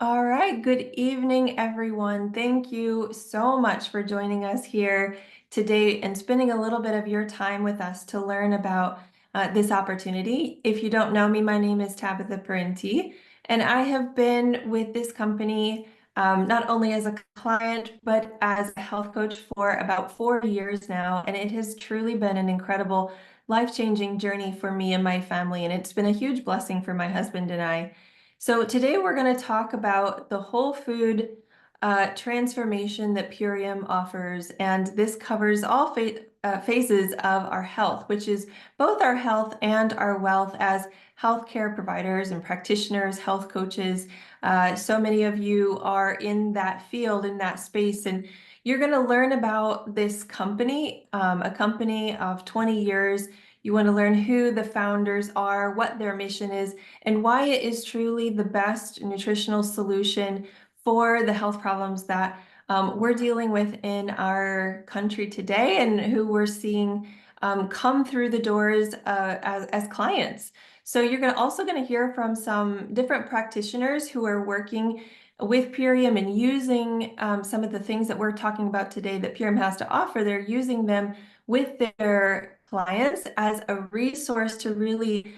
All right, good evening, everyone. Thank you so much for joining us here today and spending a little bit of your time with us to learn about this opportunity. If you don't know me, my name is Tabitha Parenti, and I have been with this company not only as a client, but as a health coach for about 4 years now. And it has truly been an incredible, life-changing journey for me and my family. And it's been a huge blessing for my husband and I. So today we're going to talk about the whole food transformation that Purium offers, and this covers all phases of our health, which is both our health and our wealth as healthcare providers and practitioners, health coaches. So many of you are in that field, in that space, and you're going to learn about this company, a company of 20 years. You want to learn who the founders are, what their mission is, and why it is truly the best nutritional solution for the health problems that we're dealing with in our country today and who we're seeing come through the doors as clients. So you're also going to hear from some different practitioners who are working with Purium and using some of the things that we're talking about today that Purium has to offer. They're using them with their clients as a resource to really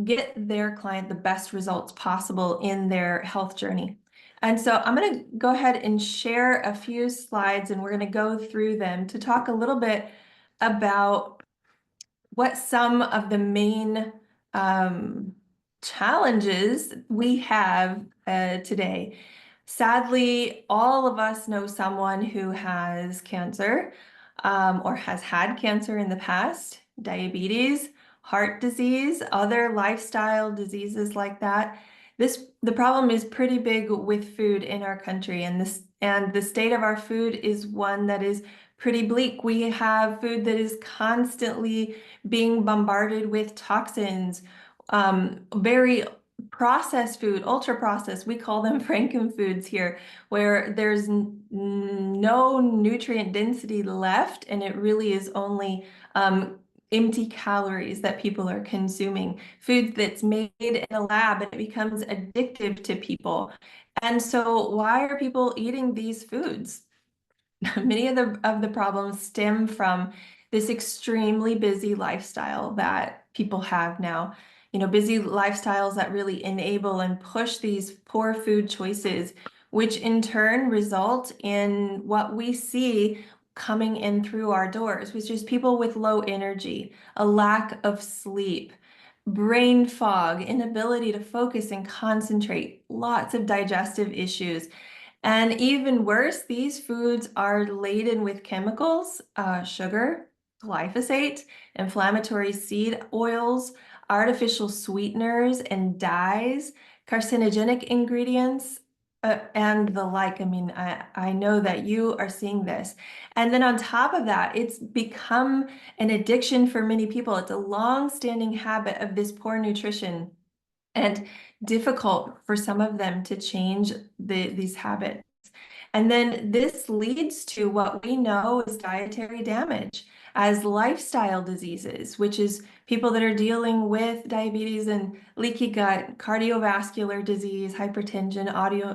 get their client the best results possible in their health journey. And so I'm going to go ahead and share a few slides, and we're going to go through them to talk a little bit about what some of the main challenges we have today. Sadly, all of us know someone who has cancer or has had cancer in the past, diabetes, heart disease, other lifestyle diseases like that. The problem is pretty big with food in our country, and the state of our food is one that is pretty bleak. We have food that is constantly being bombarded with toxins, very processed food, ultra processed. We call them frankenfoods here, where there's no nutrient density left, and it really is only empty calories that people are consuming. Food that's made in a lab and it becomes addictive to people. And so why are people eating these foods? Many of the problems stem from this extremely busy lifestyle that people have now. You know, busy lifestyles that really enable and push these poor food choices, which in turn result in what we see coming in through our doors, which is people with low energy, a lack of sleep, brain fog, inability to focus and concentrate, lots of digestive issues. And even worse, these foods are laden with chemicals, sugar, glyphosate, inflammatory seed oils, artificial sweeteners and dyes, carcinogenic ingredients, and the like. I mean, I know that you are seeing this. And then on top of that, it's become an addiction for many people. It's a long-standing habit of this poor nutrition and difficult for some of them to change these habits. And then this leads to what we know as dietary damage, as lifestyle diseases, which is people that are dealing with diabetes and leaky gut, cardiovascular disease, hypertension,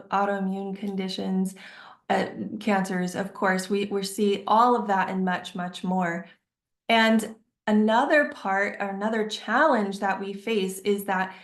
autoimmune conditions, cancers, of course. We see all of that and much, much more. And another part, or another challenge that we face is that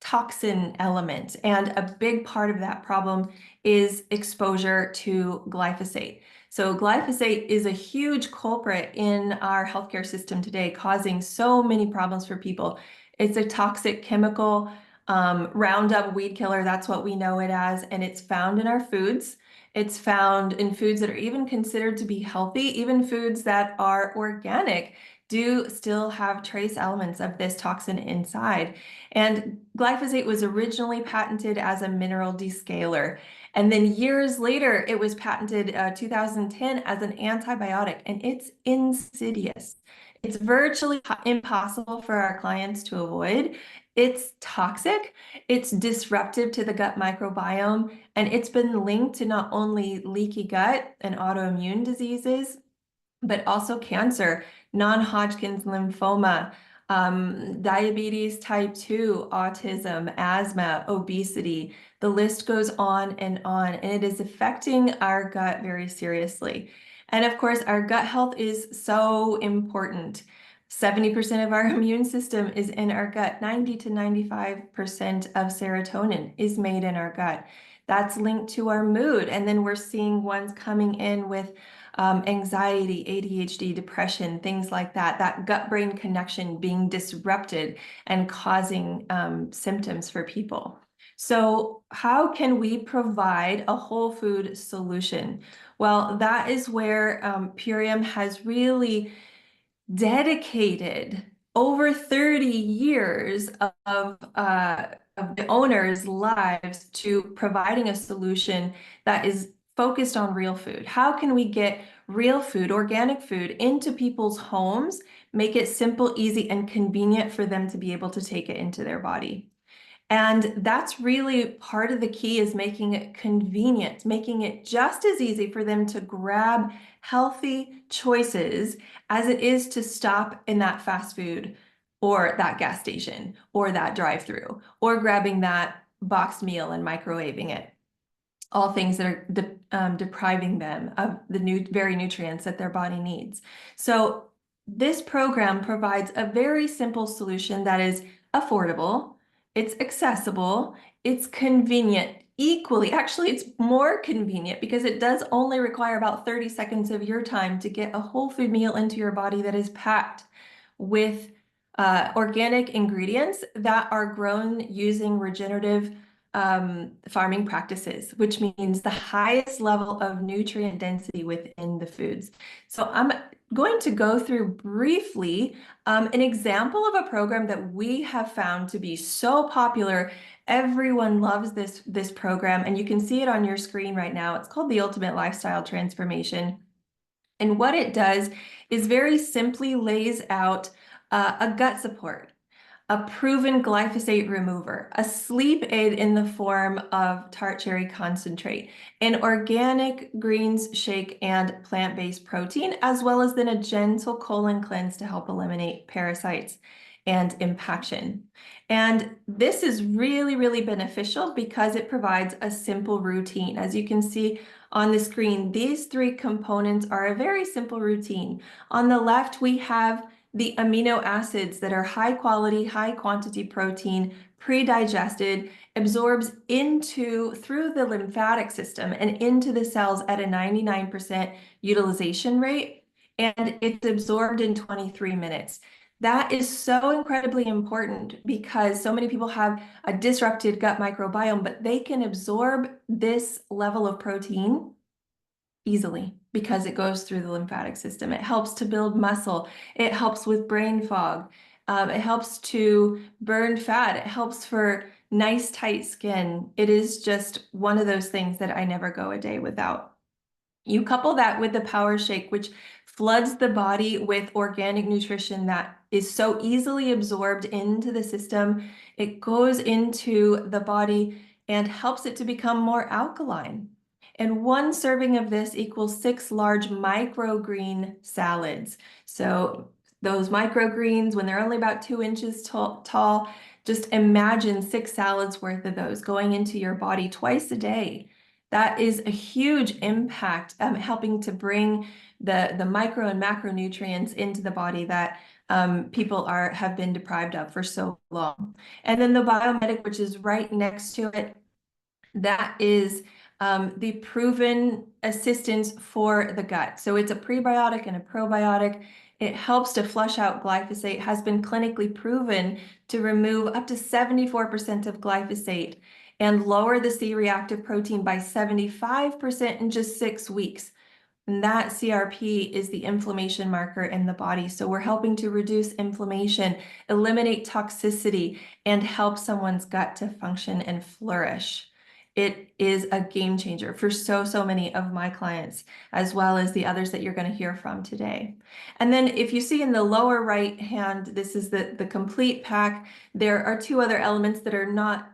toxin element. And a big part of that problem is exposure to glyphosate. So glyphosate is a huge culprit in our healthcare system today, causing so many problems for people. It's a toxic chemical, Roundup weed killer, that's what we know it as, and it's found in our foods. It's found in foods that are even considered to be healthy, even foods that are organic do still have trace elements of this toxin inside. And glyphosate was originally patented as a mineral descaler. And then years later, it was patented 2010 as an antibiotic, and it's insidious. It's virtually impossible for our clients to avoid. It's toxic, it's disruptive to the gut microbiome, and it's been linked to not only leaky gut and autoimmune diseases, but also cancer, non-Hodgkin's lymphoma, diabetes type 2, autism, asthma, obesity. The list goes on, and it is affecting our gut very seriously. And of course, our gut health is so important. 70% of our immune system is in our gut. 90 to 95% of serotonin is made in our gut. That's linked to our mood. And then we're seeing ones coming in with anxiety, ADHD, depression, things like that, that gut-brain connection being disrupted and causing symptoms for people. So how can we provide a whole food solution? Well, that is where Purium has really dedicated over 30 years of the owners' lives to providing a solution that is focused on real food. How can we get real food, organic food, into people's homes, make it simple, easy, and convenient for them to be able to take it into their body? And that's really part of the key, is making it convenient, making it just as easy for them to grab healthy choices as it is to stop in that fast food or that gas station or that drive-through or grabbing that boxed meal and microwaving it. All things that are depriving them of the very nutrients that their body needs. So this program provides a very simple solution that is affordable, it's accessible, it's convenient. Equally, actually, it's more convenient because it does only require about 30 seconds of your time to get a whole food meal into your body that is packed with organic ingredients that are grown using regenerative farming practices, which means the highest level of nutrient density within the foods. So I'm going to go through briefly an example of a program that we have found to be so popular. Everyone loves this program, and you can see it on your screen right now. It's called the Ultimate Lifestyle Transformation. And what it does is very simply lays out a gut support, a proven glyphosate remover, a sleep aid in the form of tart cherry concentrate, an organic greens shake and plant-based protein, as well as then a gentle colon cleanse to help eliminate parasites and impaction. And this is really, really beneficial because it provides a simple routine. As you can see on the screen, these three components are a very simple routine. On the left, we have the amino acids that are high quality, high quantity protein, pre-digested, absorbs through the lymphatic system and into the cells at a 99% utilization rate, and it's absorbed in 23 minutes. That is so incredibly important because so many people have a disrupted gut microbiome, but they can absorb this level of protein easily because it goes through the lymphatic system. It helps to build muscle. It helps with brain fog. It helps to burn fat. It helps for nice, tight skin. It is just one of those things that I never go a day without. You couple that with the Power Shake, which floods the body with organic nutrition that is so easily absorbed into the system. It goes into the body and helps it to become more alkaline. And one serving of this equals 6 large microgreen salads. So those microgreens, when they're only about 2 inches tall, just imagine 6 salads worth of those going into your body twice a day. That is a huge impact, helping to bring the micro and macronutrients into the body that people have been deprived of for so long. And then the Biomedic, which is right next to it, that is the proven assistance for the gut. So it's a prebiotic and a probiotic. It helps to flush out glyphosate, has been clinically proven to remove up to 74% of glyphosate and lower the C-reactive protein by 75% in just 6 weeks. And that CRP is the inflammation marker in the body. So we're helping to reduce inflammation, eliminate toxicity, and help someone's gut to function and flourish. It is a game changer for so many of my clients, as well as the others that you're going to hear from today. And then if you see in the lower right hand, this is the complete pack. There are 2 other elements that are not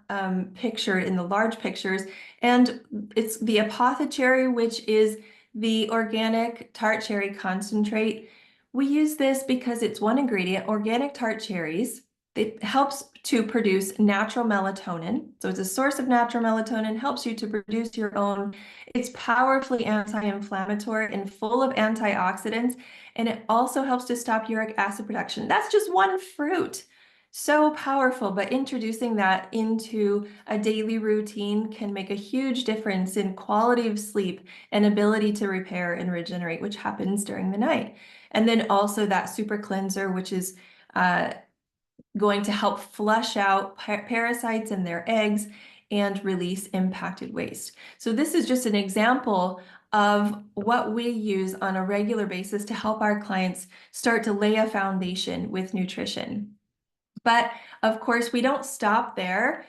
pictured in the large pictures. And it's the Apothecary, which is the organic tart cherry concentrate. We use this because it's one ingredient, organic tart cherries. It helps to produce natural melatonin. So it's a source of natural melatonin, helps you to produce your own. It's powerfully anti-inflammatory and full of antioxidants, and it also helps to stop uric acid production. That's just one fruit. So powerful, but introducing that into a daily routine can make a huge difference in quality of sleep and ability to repair and regenerate, which happens during the night. And then also that super cleanser, which is going to help flush out parasites in their eggs and release impacted waste. So this is just an example of what we use on a regular basis to help our clients start to lay a foundation with nutrition. But of course, we don't stop there.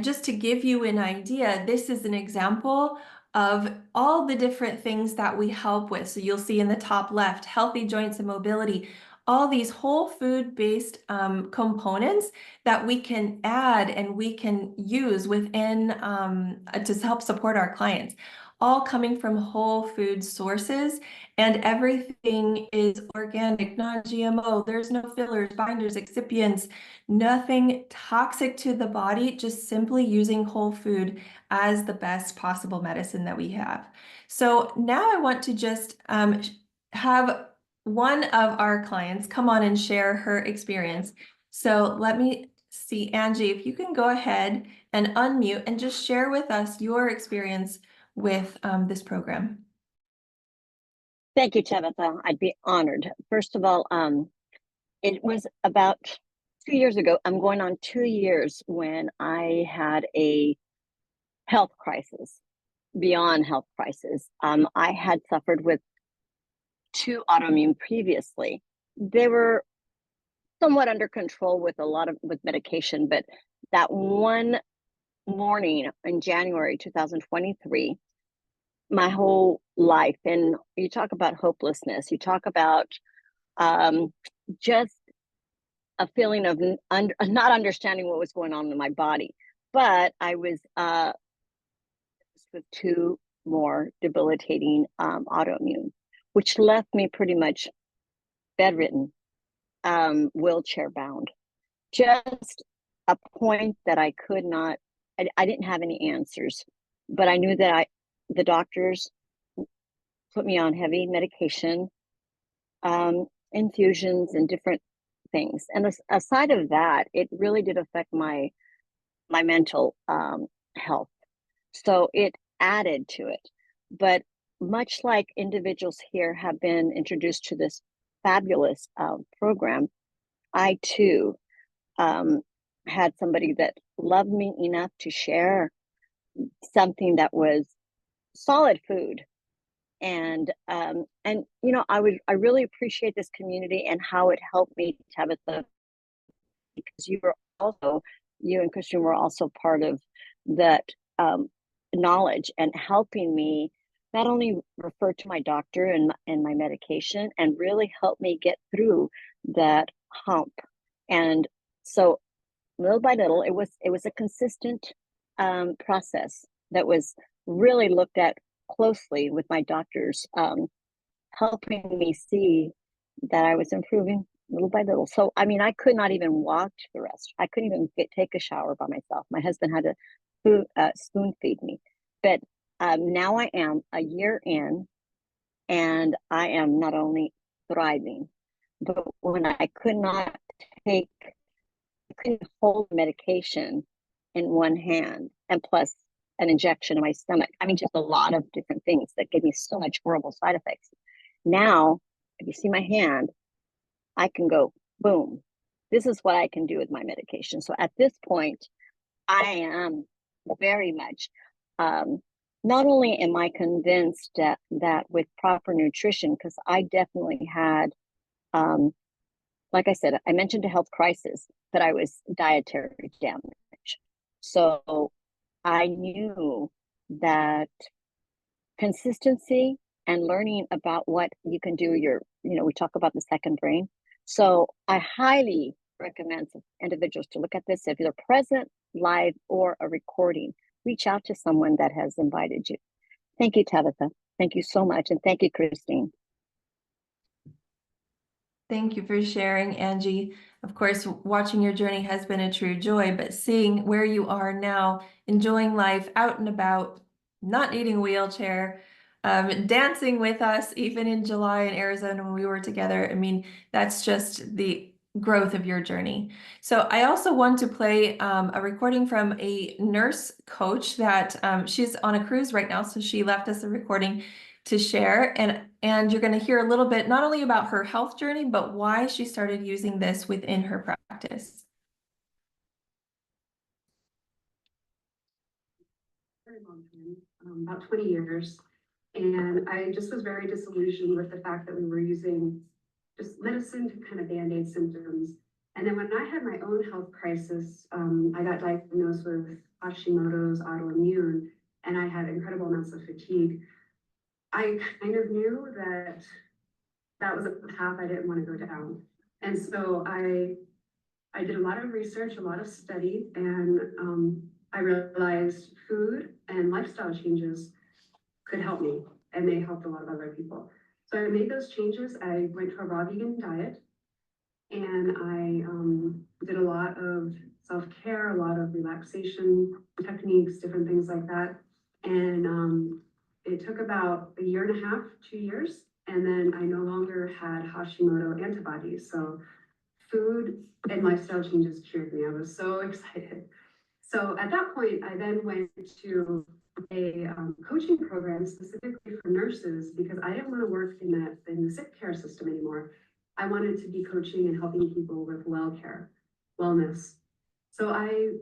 Just to give you an idea, this is an example of all the different things that we help with. So you'll see in the top left, healthy joints and mobility, all these whole food-based components that we can add and we can use within to help support our clients, all coming from whole food sources, and everything is organic, non-GMO. There's no fillers, binders, excipients, nothing toxic to the body, just simply using whole food as the best possible medicine that we have. So now I want to just have one of our clients come on and share her experience. So let me see, Angie, if you can go ahead and unmute and just share with us your experience with this program. Thank you, Tabitha. I'd be honored. First of all, it was about 2 years ago. I'm going on 2 years when I had a health crisis, beyond health crisis. I had suffered with 2 autoimmune previously. They were somewhat under control with with medication, but that one morning in January 2023, my whole life, and you talk about hopelessness, you talk about just a feeling of not understanding what was going on in my body. But I was with 2 more debilitating autoimmune, which left me pretty much bedridden, wheelchair bound. Just a point that I could not, I didn't have any answers, but I knew that the doctors put me on heavy medication, infusions and different things. And aside of that, it really did affect my mental health. So it added to it. But much like individuals here have been introduced to this fabulous program, I too had somebody that loved me enough to share something that was solid food. And you know, I really appreciate this community and how it helped me, Tabitha, because you and Christian were also part of that knowledge and helping me not only refer to my doctor and my medication, and really help me get through that hump. And so little by little, it was a consistent process that was really looked at closely with my doctors, helping me see that I was improving little by little. So, I mean, I could not even walk to the rest. I couldn't even take a shower by myself. My husband had to spoon feed me. But now I am a year in, and I am not only thriving, but when I couldn't hold medication in one hand, and plus an injection in my stomach. I mean, just a lot of different things that gave me so much horrible side effects. Now, if you see my hand, I can go, boom. This is what I can do with my medication. So at this point, I am very much, not only am I convinced that with proper nutrition, because I definitely had, like I said, I mentioned a health crisis, but I was dietary damage. So I knew that consistency and learning about what you can do, we talk about the second brain. So I highly recommend individuals to look at this. If you're present, live, or a recording, reach out to someone that has invited you. Thank you, Tabitha. Thank you so much. And thank you, Christine. Thank you for sharing, Angie. Of course, watching your journey has been a true joy, but seeing where you are now, enjoying life out and about, not needing a wheelchair, dancing with us, even in July in Arizona when we were together. I mean, that's just the growth of your journey. So I also want to play a recording from a nurse coach that she's on a cruise right now. So she left us a recording to share, and you're going to hear a little bit not only about her health journey, but why she started using this within her practice. Very long time, about 20 years. And I just was very disillusioned with the fact that we were using just medicine to kind of band-aid symptoms. And then when I had my own health crisis, I got diagnosed with Hashimoto's autoimmune, and I had incredible amounts of fatigue. I kind of knew that that was a path I didn't want to go down. And so I did a lot of research, a lot of study, and I realized food and lifestyle changes could help me, and they helped a lot of other people. So I made those changes. I went to a raw vegan diet, and I did a lot of self-care, a lot of relaxation techniques, different things like that. And it took about a year and a half, 2 years, and then I no longer had Hashimoto antibodies. So food and lifestyle changes cured me. I was so excited. So at that point, I then went to a coaching program specifically for nurses because I didn't want to work in the sick care system anymore. I wanted to be coaching and helping people with wellness. So I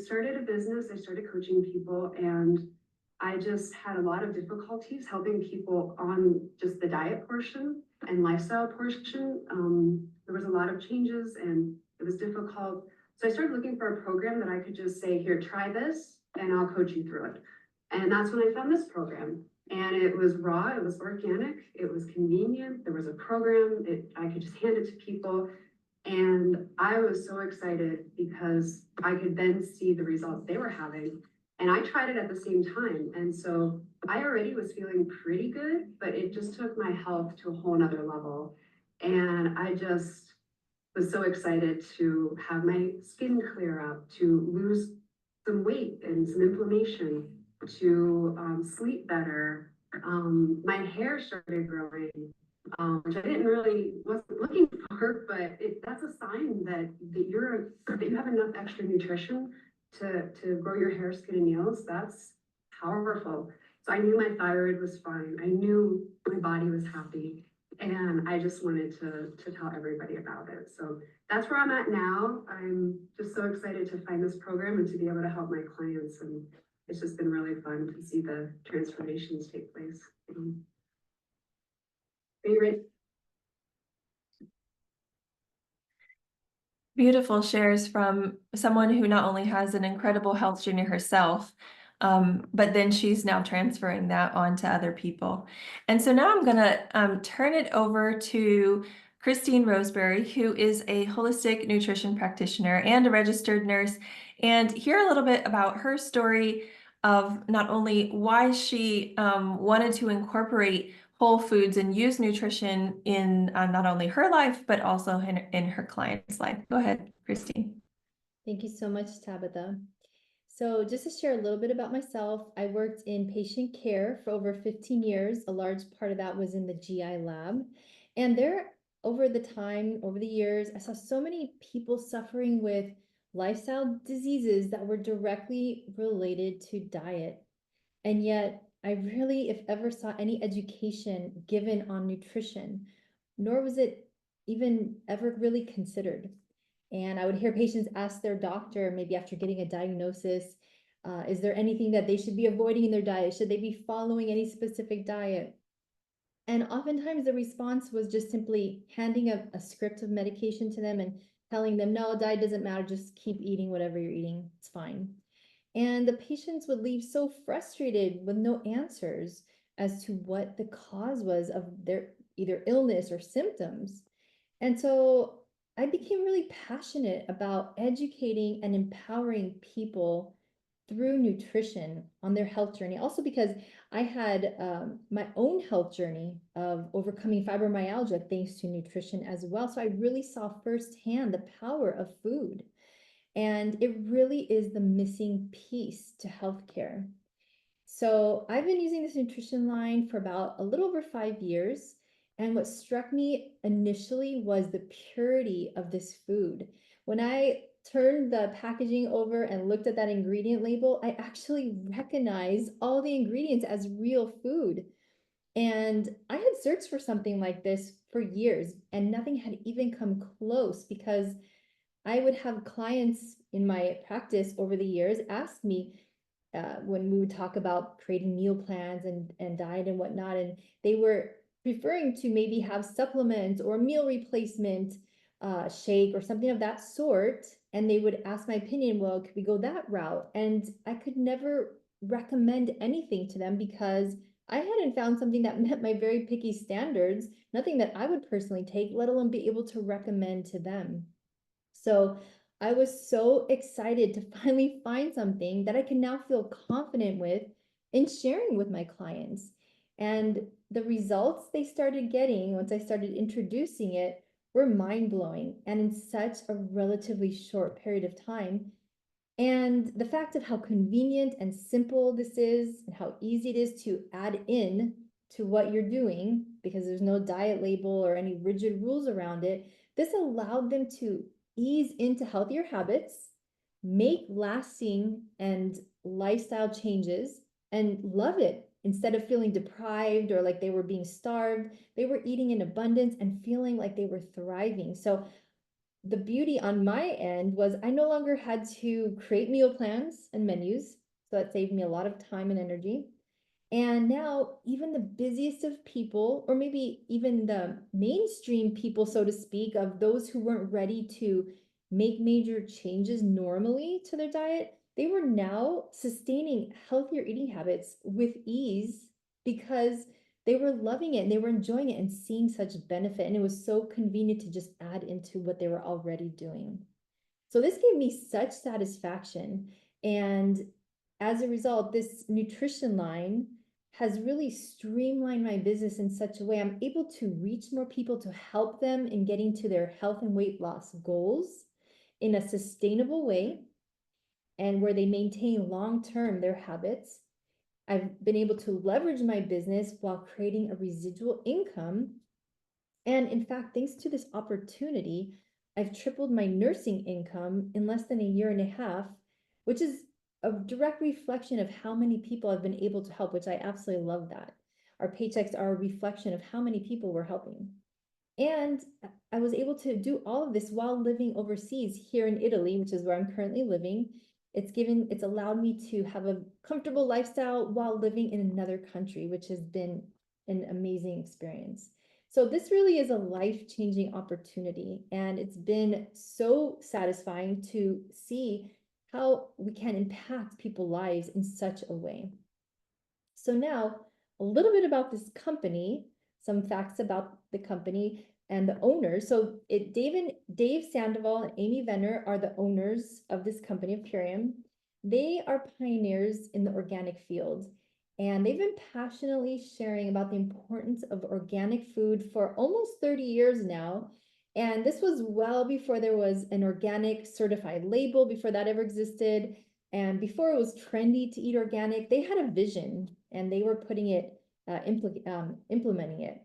started a business. I started coaching people, and I just had a lot of difficulties helping people on just the diet portion and lifestyle portion. There was a lot of changes, and it was difficult. So I started looking for a program that I could just say, here, try this, and I'll coach you through it. And that's when I found this program. And it was raw, it was organic, it was convenient, there was a program, I could just hand it to people. And I was so excited because I could then see the results they were having. And I tried it at the same time. And so I already was feeling pretty good, but it just took my health to a whole nother level. And I just was so excited to have my skin clear up, to lose some weight and some inflammation, to sleep better. My hair started growing, which I didn't really wasn't looking for, but that's a sign that you have enough extra nutrition to grow your hair, skin, and nails. That's powerful. So I knew my thyroid was fine. I knew my body was happy. And I just wanted to tell everybody about it. So that's where I'm at now. I'm just so excited to find this program and to be able to help my clients. And it's just been really fun to see the transformations take place. Are you ready? Beautiful shares from someone who not only has an incredible health journey herself, but then she's now transferring that on to other people. And so now I'm going to turn it over to Christine Roseberry, who is a holistic nutrition practitioner and a registered nurse, and hear a little bit about her story of not only why she wanted to incorporate whole foods and use nutrition in not only her life, but also in her client's life. Go ahead, Christine. Thank you so much, Tabitha. So just to share a little bit about myself, I worked in patient care for over 15 years. A large part of that was in the GI lab. And there, over the years, I saw so many people suffering with lifestyle diseases that were directly related to diet. And yet, I rarely, if ever, saw any education given on nutrition, nor was it even ever really considered. And I would hear patients ask their doctor, maybe after getting a diagnosis, is there anything that they should be avoiding in their diet? Should they be following any specific diet? And oftentimes the response was just simply handing a script of medication to them and telling them, no, diet doesn't matter, just keep eating whatever you're eating, it's fine. And the patients would leave so frustrated with no answers as to what the cause was of their either illness or symptoms. And so I became really passionate about educating and empowering people through nutrition on their health journey. Also because I had my own health journey of overcoming fibromyalgia thanks to nutrition as well. So I really saw firsthand the power of food. And it really is the missing piece to healthcare. So I've been using this nutrition line for about a little over 5 years. And what struck me initially was the purity of this food. When I turned the packaging over and looked at that ingredient label, I actually recognized all the ingredients as real food. And I had searched for something like this for years, and nothing had even come close because I would have clients in my practice over the years ask me when we would talk about creating meal plans and diet and whatnot, and they were preferring to maybe have supplements or meal replacement shake or something of that sort. And they would ask my opinion, well, could we go that route? And I could never recommend anything to them because I hadn't found something that met my very picky standards, nothing that I would personally take, let alone be able to recommend to them. So I was so excited to finally find something that I can now feel confident with in sharing with my clients. And the results they started getting once I started introducing it were mind blowing and in such a relatively short period of time. And the fact of how convenient and simple this is and how easy it is to add in to what you're doing, because there's no diet label or any rigid rules around it, this allowed them to ease into healthier habits, make lasting and lifestyle changes, and love it. Instead of feeling deprived or like they were being starved, they were eating in abundance and feeling like they were thriving. So the beauty on my end was I no longer had to create meal plans and menus. So that saved me a lot of time and energy. And now, even the busiest of people, or maybe even the mainstream people, so to speak, of those who weren't ready to make major changes normally to their diet, they were now sustaining healthier eating habits with ease because they were loving it and they were enjoying it and seeing such benefit. And it was so convenient to just add into what they were already doing. So this gave me such satisfaction. And as a result, this nutrition line has really streamlined my business in such a way I'm able to reach more people to help them in getting to their health and weight loss goals in a sustainable way and where they maintain long-term their habits. I've been able to leverage my business while creating a residual income. And in fact, thanks to this opportunity, I've tripled my nursing income in less than a year and a half, which is a direct reflection of how many people I've been able to help, which I absolutely love that. Our paychecks are a reflection of how many people we're helping. And I was able to do all of this while living overseas here in Italy, which is where I'm currently living. It's allowed me to have a comfortable lifestyle while living in another country, which has been an amazing experience. So this really is a life-changing opportunity, and it's been so satisfying to see how we can impact people's lives in such a way. So now, a little bit about this company, some facts about the company and the owners. So Dave Sandoval and Amy Venner are the owners of this company of Purium. They are pioneers in the organic field, and they've been passionately sharing about the importance of organic food for almost 30 years now. And this was well before there was an organic certified label, before that ever existed. And before it was trendy to eat organic, they had a vision and they were putting it, implementing it.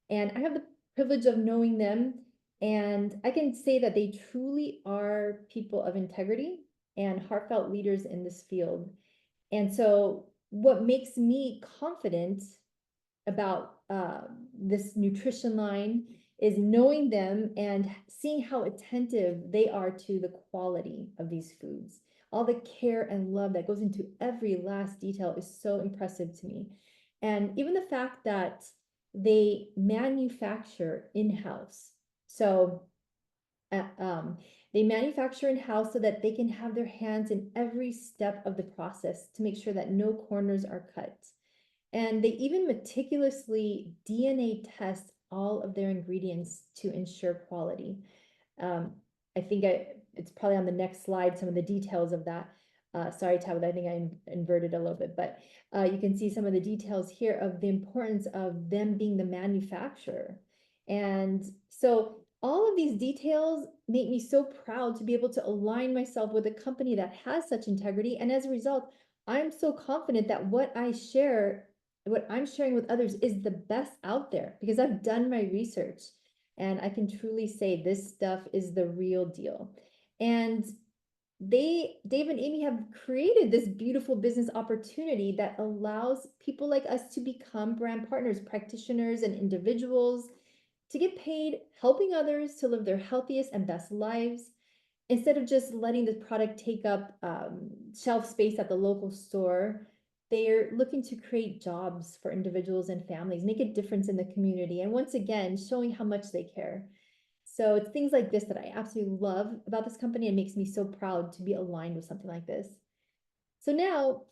And I have the privilege of knowing them. And I can say that they truly are people of integrity and heartfelt leaders in this field. And so what makes me confident about this nutrition line is knowing them and seeing how attentive they are to the quality of these foods. All the care and love that goes into every last detail is so impressive to me. And even the fact that they manufacture in-house. So they manufacture in-house so that they can have their hands in every step of the process to make sure that no corners are cut. And they even meticulously DNA test all of their ingredients to ensure quality. I think it's probably on the next slide, some of the details of that. Sorry, Tabitha, I think I inverted a little bit, but you can see some of the details here of the importance of them being the manufacturer. And so all of these details make me so proud to be able to align myself with a company that has such integrity. And as a result, I'm so confident that what I'm sharing with others is the best out there because I've done my research and I can truly say this stuff is the real deal. And Dave and Amy have created this beautiful business opportunity that allows people like us to become brand partners, practitioners, and individuals to get paid helping others to live their healthiest and best lives instead of just letting the product take up shelf space at the local store. They're looking to create jobs for individuals and families, make a difference in the community, and once again, showing how much they care. So it's things like this that I absolutely love about this company and makes me so proud to be aligned with something like this. So now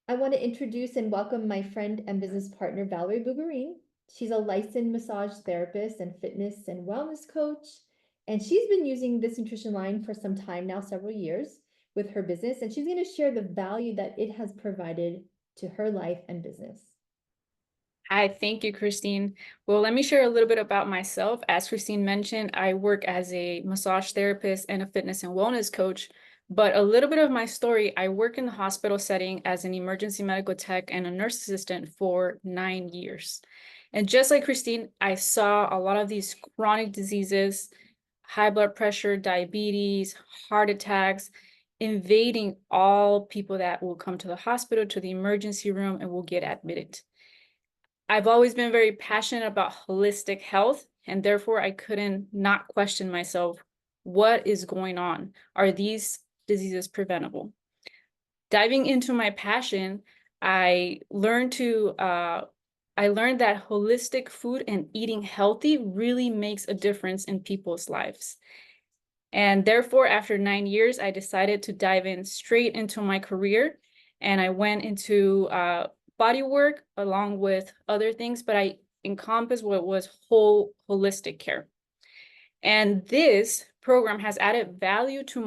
I want to introduce and welcome my friend and business partner, Valerie Bugarine. She's a licensed massage therapist and fitness and wellness coach. And she's been using this nutrition line for some time now, several years with her business. And she's going to share the value that it has provided to her life and business. Hi, thank you, Christine. Well, let me share a little bit about myself. As Christine mentioned, I work as a massage therapist and a fitness and wellness coach. But a little bit of my story, I work in the hospital setting as an emergency medical tech and a nurse assistant for 9 years. And just like Christine, I saw a lot of these chronic diseases, high blood pressure, diabetes, heart attacks, invading all people that will come to the hospital, to the emergency room, and will get admitted. I've always been very passionate about holistic health, and therefore I couldn't not question myself, what is going on? Are these diseases preventable? Diving into my passion, I learned that holistic food and eating healthy really makes a difference in people's lives. And therefore, after 9 years, I decided to dive in straight into my career, and I went into body work along with other things, but I encompassed what was holistic care. And this program has added value to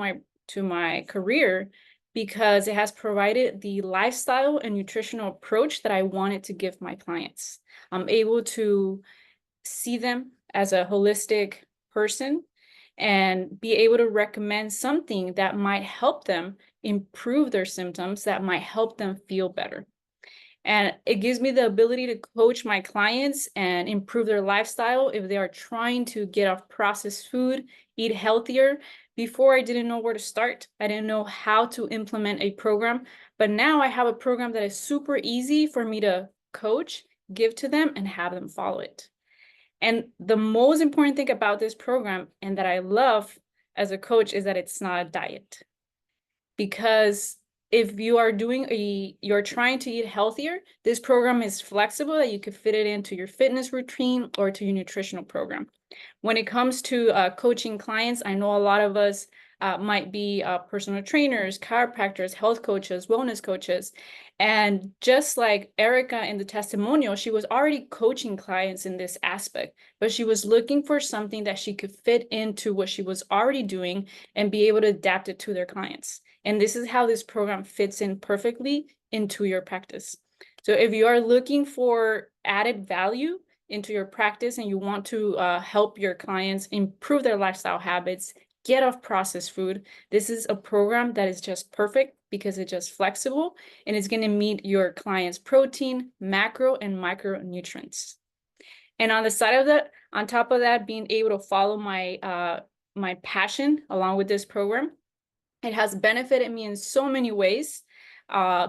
my career because it has provided the lifestyle and nutritional approach that I wanted to give my clients. I'm able to see them as a holistic person and be able to recommend something that might help them improve their symptoms, that might help them feel better. And it gives me the ability to coach my clients and improve their lifestyle if they are trying to get off processed food, eat healthier. Before, I didn't know where to start. I didn't know how to implement a program, but now I have a program that is super easy for me to coach, give to them, and have them follow it. And the most important thing about this program, and that I love as a coach, is that it's not a diet. Because if you are you're trying to eat healthier, this program is flexible that you could fit it into your fitness routine or to your nutritional program. When it comes to coaching clients, I know a lot of us might be personal trainers, chiropractors, health coaches, wellness coaches. And just like Erica in the testimonial, she was already coaching clients in this aspect, but she was looking for something that she could fit into what she was already doing and be able to adapt it to their clients. And this is how this program fits in perfectly into your practice. So if you are looking for added value into your practice and you want to help your clients improve their lifestyle habits, get off processed food, this is a program that is just perfect because it's just flexible and it's going to meet your clients' protein, macro, and micronutrients. And on the side of that, on top of that, being able to follow my passion along with this program, it has benefited me in so many ways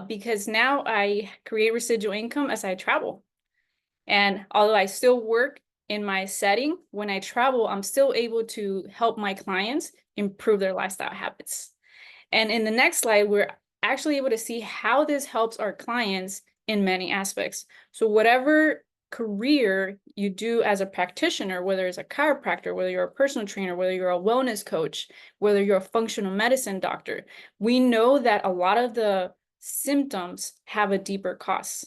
because now I create residual income as I travel. And although I still work in my setting, when I travel, I'm still able to help my clients improve their lifestyle habits. And in the next slide, we're actually able to see how this helps our clients in many aspects. So whatever career you do as a practitioner, whether it's a chiropractor, whether you're a personal trainer, whether you're a wellness coach, whether you're a functional medicine doctor, we know that a lot of the symptoms have a deeper cause.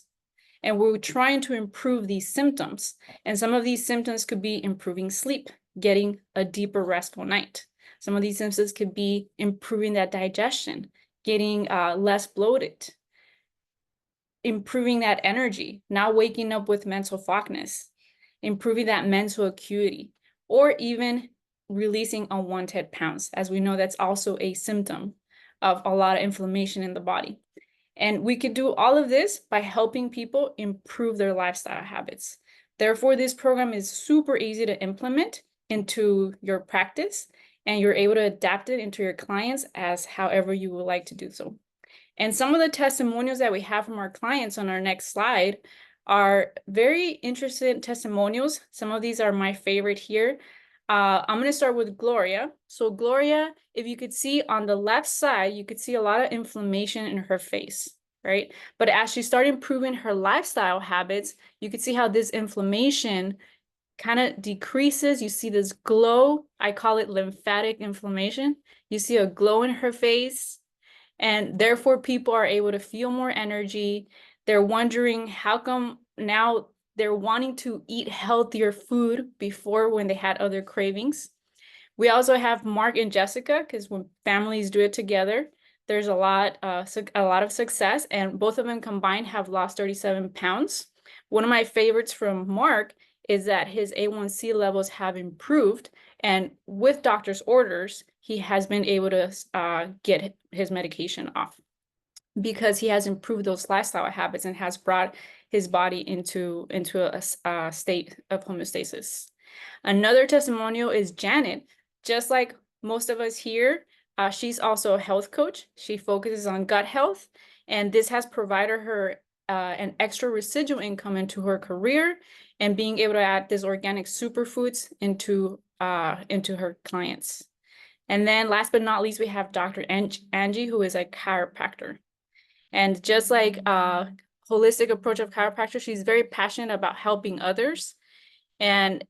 And we're trying to improve these symptoms. And some of these symptoms could be improving sleep, getting a deeper restful night. Some of these symptoms could be improving that digestion, getting less bloated, improving that energy, not waking up with mental fogness, improving that mental acuity, or even releasing unwanted pounds. As we know, that's also a symptom of a lot of inflammation in the body. And we could do all of this by helping people improve their lifestyle habits. Therefore, this program is super easy to implement into your practice, and you're able to adapt it into your clients as however you would like to do so. And some of the testimonials that we have from our clients on our next slide are very interesting testimonials. Some of these are my favorite here. I'm going to start with Gloria. So Gloria, if you could see on the left side, you could see a lot of inflammation in her face, right? But as she started improving her lifestyle habits, you could see how this inflammation kind of decreases. You see this glow. I call it lymphatic inflammation. You see a glow in her face, and therefore people are able to feel more energy. They're wondering how come now they're wanting to eat healthier food before when they had other cravings. We also have Mark and Jessica, because when families do it together, there's a lot of success, and both of them combined have lost 37 pounds. One of my favorites from Mark is that his A1C levels have improved, and with doctor's orders, he has been able to get his medication off because he has improved those lifestyle habits and has brought his body into a state of homeostasis. Another testimonial is Janet. Just like most of us here, she's also a health coach. She focuses on gut health, and this has provided her an extra residual income into her career, and being able to add this organic superfoods into her clients. And then last but not least, we have Dr. Angie, who is a chiropractor. And just like holistic approach of chiropractor, she's very passionate about helping others. And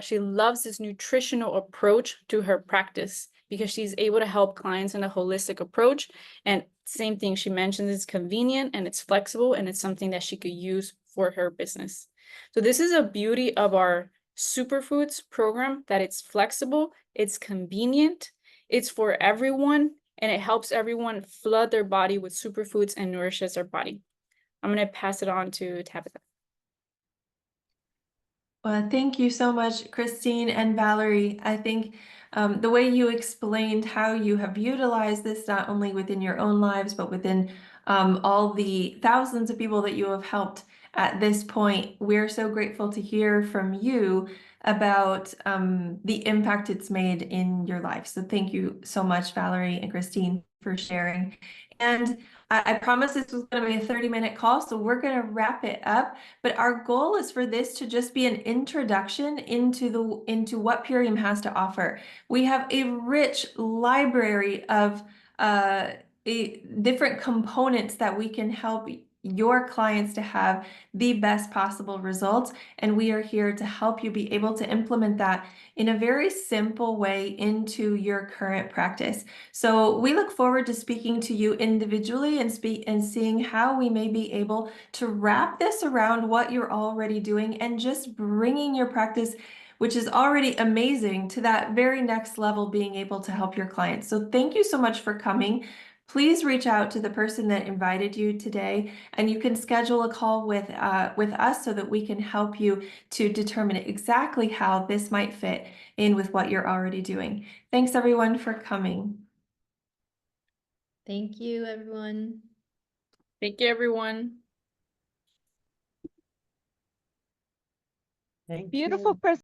she loves this nutritional approach to her practice because she's able to help clients in a holistic approach. And same thing, she mentions it's convenient and it's flexible, and it's something that she could use for her business. So this is a beauty of our superfoods program, that it's flexible, it's convenient, it's for everyone, and it helps everyone flood their body with superfoods and nourishes their body. I'm going to pass it on to Tabitha. Well, thank you so much, Christine and Valerie. I think the way you explained how you have utilized this not only within your own lives, but within all the thousands of people that you have helped at this point, we're so grateful to hear from you about the impact it's made in your life. So thank you so much, Valerie and Christine, for sharing. And I promised this was going to be a 30-minute call, so we're going to wrap it up. But our goal is for this to just be an introduction into what Purium has to offer. We have a rich library of different components that we can help your clients to have the best possible results. And we are here to help you be able to implement that in a very simple way into your current practice. So we look forward to speaking to you individually and seeing how we may be able to wrap this around what you're already doing and just bringing your practice, which is already amazing, to that very next level, being able to help your clients. So thank you so much for coming. Please reach out to the person that invited you today, and you can schedule a call with us so that we can help you to determine exactly how this might fit in with what you're already doing. Thanks everyone for coming. Thank you, everyone. Thank you, everyone. Beautiful presentation.